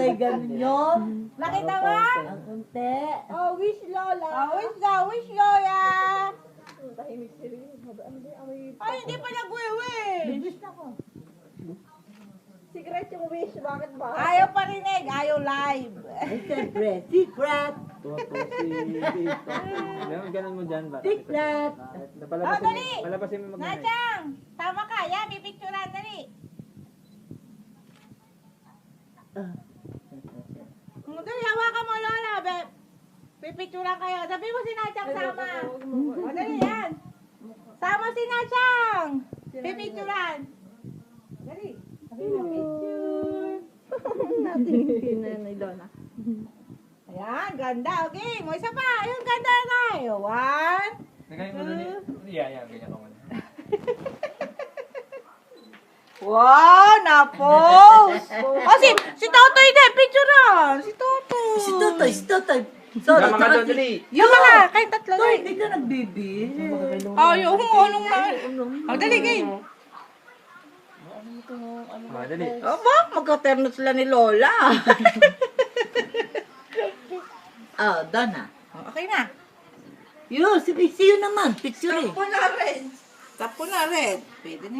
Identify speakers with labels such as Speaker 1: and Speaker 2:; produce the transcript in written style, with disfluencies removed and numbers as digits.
Speaker 1: Ay, ganun yun.
Speaker 2: Nakita mo?
Speaker 1: Ang unti.
Speaker 2: Oh, wish Lola. Oh, wish Lola. Ay, hindi pa nag-wish.
Speaker 1: Wish na ko.
Speaker 2: Secret yung wish, bakit ba? Ayaw parinig, ayaw live.
Speaker 1: Ay, siyempre, secret.
Speaker 3: Tuwa-tuwa si Tito. Ganun mo dyan ba?
Speaker 1: Secret.
Speaker 2: Oh, dali.
Speaker 3: Palabasin mo mag-nanay.
Speaker 2: Nachang, tama ka. Yan, pipicturean, dali.
Speaker 1: Ah.
Speaker 2: Dali, hawakan mo, Lola. Pipicturean kayo. Sabi mo si Nachang sama. O, dali, yan. Sama si Nachang. Pipicturean. Dali. Sabi mo, picture.
Speaker 4: Natin pinanay Donna.
Speaker 2: Ayan, ganda. Okay, mo isa pa. Ayun, ganda na tayo. One.
Speaker 3: Nagaling mo doon eh. Yan, ganyan ka muna.
Speaker 2: Wow, na-pose. Si Totoy din, picturean. Si Totoy.
Speaker 1: Si Totoy. Sorry,
Speaker 3: Tama ka
Speaker 1: tsaka
Speaker 3: doon,
Speaker 1: si...
Speaker 3: dali.
Speaker 2: Yung mga, kayong tatlo
Speaker 1: Toy,
Speaker 2: din.
Speaker 1: hindi ka nagbibili.
Speaker 2: Ayaw, anong na. O, dali, game.
Speaker 3: Dali.
Speaker 2: Aba, magkaterno sila ni Lola.
Speaker 1: Oh, Donna.
Speaker 2: Okay na.
Speaker 1: Yun, si yun naman. Picture eh.
Speaker 2: Tapo na red. Pwede na.